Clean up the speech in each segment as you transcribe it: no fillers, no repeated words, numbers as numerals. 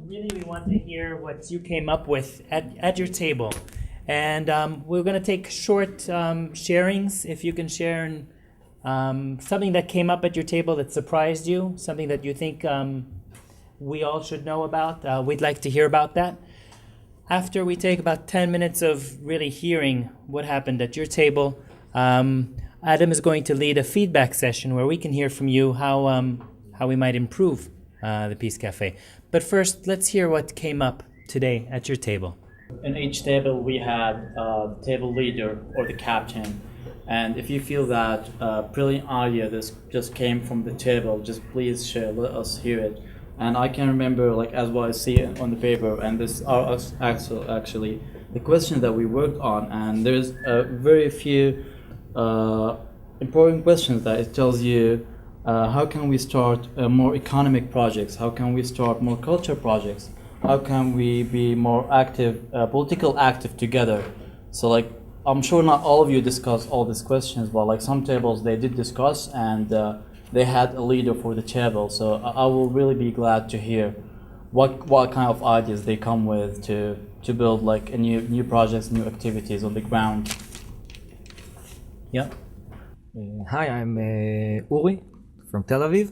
Really, we want to hear what you came up with at your table. And we're going to take short sharings. If you can share something that came up at your table that surprised you, something that you think we all should know about, we'd like to hear about that. After we take about 10 minutes of really hearing what happened at your table, Adam is going to lead a feedback session where we can hear from you how we might improve the Peace Cafe. But first, let's hear what came up today at your table. In each table, we had the table leader or the captain. And if you feel that brilliant idea this just came from the table, just please share, let us hear it. And I can remember, like as what I see on the paper, and this are actually the question that we worked on. And there's very few important questions that it tells you how can we start more economic projects? How can we start more culture projects? How can we be more active, political active together? So like, I'm sure not all of you discussed all these questions, but like some tables they did discuss, and they had a leader for the table. So I will really be glad to hear what kind of ideas they come with to build like a new projects, new activities on the ground. Yeah. Hi, I'm Uri from Tel Aviv.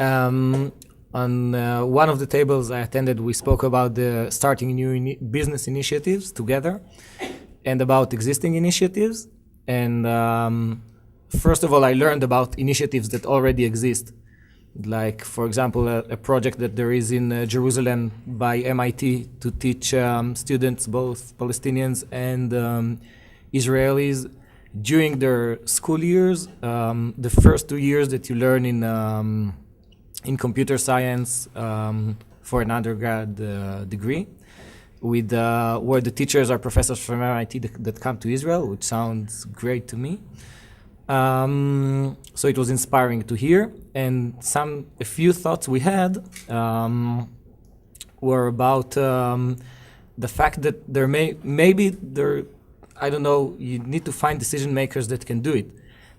On one of the tables I attended, we spoke about starting new business initiatives together and about existing initiatives. And first of all, I learned about initiatives that already exist. Like, for example, a project that there is in Jerusalem by MIT to teach students, both Palestinians and Israelis, during their school years, the first 2 years that you learn in computer science for an undergrad degree, with where the teachers are professors from MIT that come to Israel, which sounds great to me. So it was inspiring to hear, and a few thoughts we had were about the fact that there I don't know, you need to find decision makers that can do it.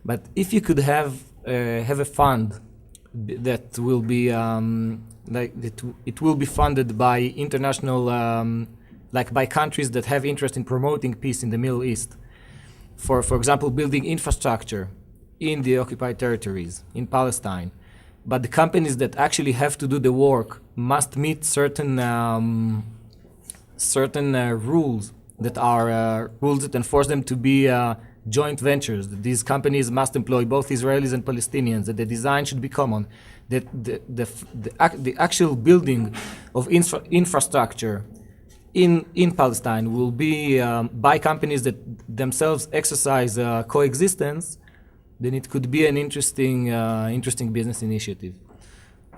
But if you could have a fund that will be it will be funded by international, like by countries that have interest in promoting peace in the Middle East. For example, building infrastructure in the occupied territories in Palestine. But the companies that actually have to do the work must meet certain rules that are rules that enforce them to be joint ventures. These companies must employ both Israelis and Palestinians, that the design should be common, that the actual building of infrastructure in Palestine will be by companies that themselves exercise coexistence, then it could be an interesting business initiative.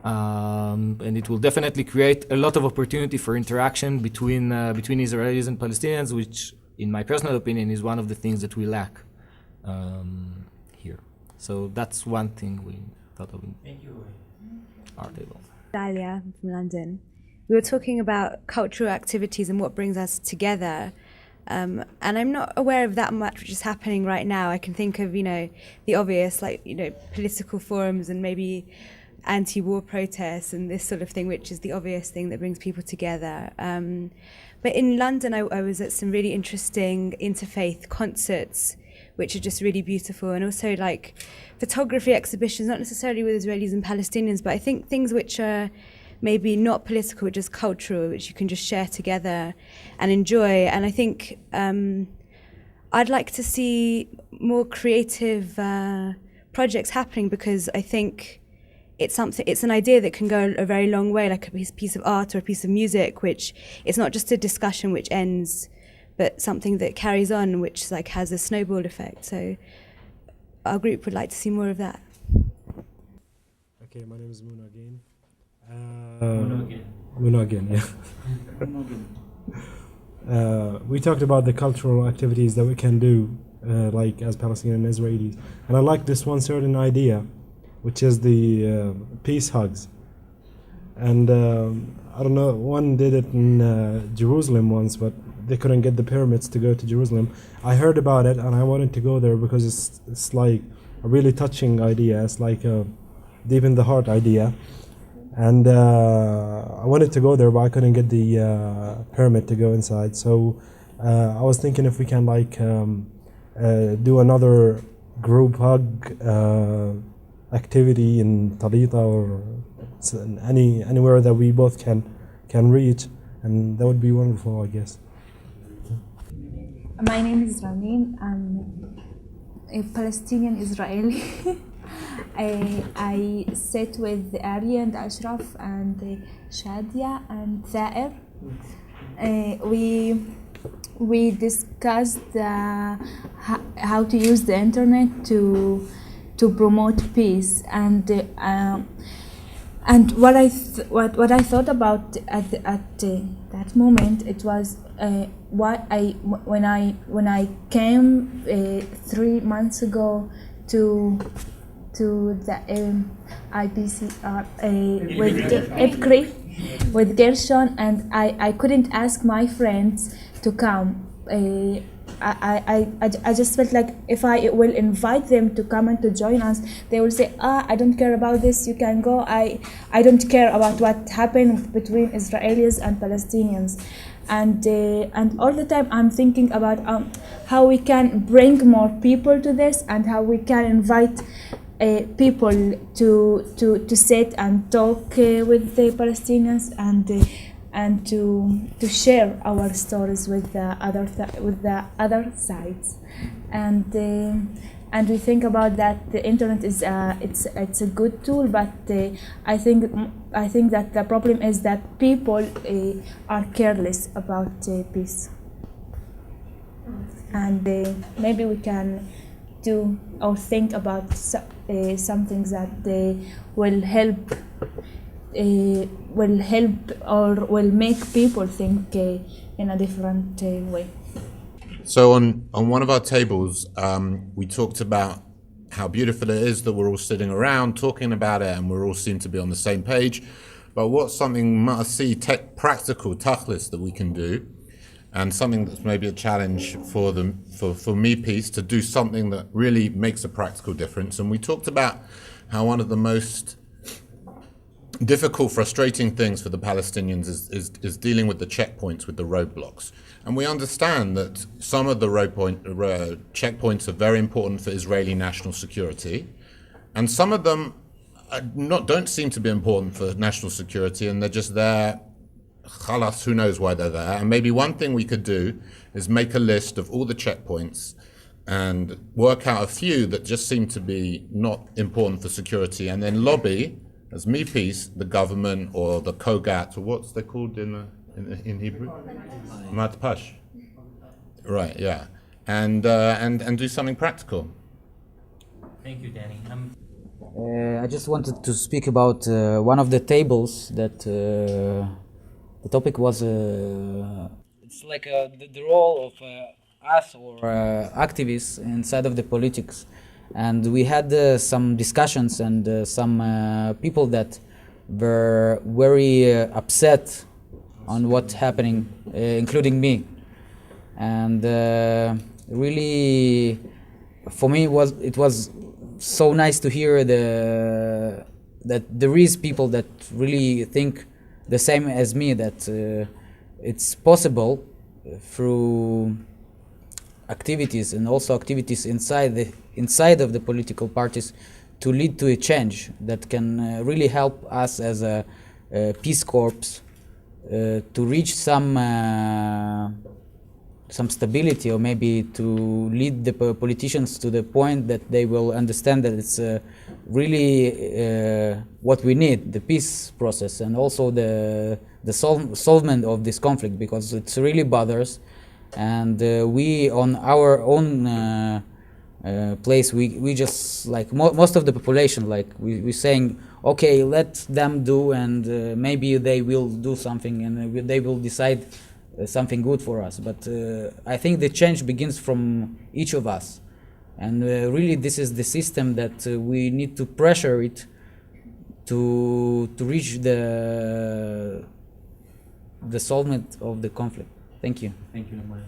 And it will definitely create a lot of opportunity for interaction between Israelis and Palestinians, which, in my personal opinion, is one of the things that we lack here. So that's one thing we thought of in our table. Dalia from London. We were talking about cultural activities and what brings us together. And I'm not aware of that much which is happening right now. I can think of, the obvious, like, political forums and maybe anti-war protests and this sort of thing, which is the obvious thing that brings people together. But in London, I was at some really interesting interfaith concerts, which are just really beautiful, and also like photography exhibitions, not necessarily with Israelis and Palestinians, but I think things which are maybe not political, just cultural, which you can just share together and enjoy. And I think I'd like to see more creative projects happening, because I think it's an idea that can go a very long way, like a piece of art or a piece of music, which it's not just a discussion which ends, but something that carries on, which like has a snowball effect. So our group would like to see more of that. Okay, my name is Muna again. We talked about the cultural activities that we can do, like as Palestinian and Israelis, and I like this one certain idea, which is the peace hugs. And I don't know, one did it in Jerusalem once, but they couldn't get the permits to go to Jerusalem. I heard about it and I wanted to go there because it's like a really touching idea. It's like a deep in the heart idea. And I wanted to go there, but I couldn't get the permit to go inside. So I was thinking if we can do another group hug activity in Talita or anywhere that we both can reach, and that would be wonderful, I guess. My name is Ramin. I'm a Palestinian Israeli. I sit with Ari and Ashraf and Shadia and Thaer. We discussed how to use the internet to promote peace, and what I thought about at that moment, it was when I came 3 months ago to the IPCR with IPCRI with Gershon, and I couldn't ask my friends to come. I just felt like if I will invite them to come and to join us, they will say, I don't care about this, you can go. I don't care about what happened between Israelis and Palestinians. And all the time I'm thinking about how we can bring more people to this, and how we can invite people to sit and talk with the Palestinians, and to share our stories with the other sides, and we think about that the internet is it's a good tool, but I think that the problem is that people are careless about peace, and maybe we can do or think about something that will help or will make people think in a different way. So on one of our tables, we talked about how beautiful it is that we're all sitting around talking about it, and we all seem to be on the same page. But what's something ma'asi, practical, tachlis, that we can do, and something that's maybe a challenge for MEPEACE to do something that really makes a practical difference. And we talked about how one of the most difficult, frustrating things for the Palestinians is dealing with the checkpoints, with the roadblocks. And we understand that some of the checkpoints are very important for Israeli national security, and some of them don't seem to be important for national security, and they're just there. Khalas, who knows why they're there. And maybe one thing we could do is make a list of all the checkpoints and work out a few that just seem to be not important for security, and then lobby as MEPEACE the government or the Kogat, or what's they called in Hebrew? Matpash. Right, yeah. And do something practical. Thank you, Danny. I just wanted to speak about one of the tables that the topic was it's like the role of us or activists inside of the politics, and we had some discussions and some people that were very upset on what's happening, including me, and really for me it was so nice to hear that there is people that really think the same as me, that it's possible through activities and also activities inside of the political parties to lead to a change that can really help us as a Peace Corps to reach some stability, or maybe to lead the politicians to the point that they will understand that it's really what we need, the peace process, and also the solvement of this conflict, because it really bothers. And we on our own place, we just like most of the population, like we're saying, okay, let them do, and maybe they will do something, and they will decide something good for us. But I think the change begins from each of us, and really this is the system that we need to pressure it to reach the solvement of the conflict. Thank you. Thank you, Lamar.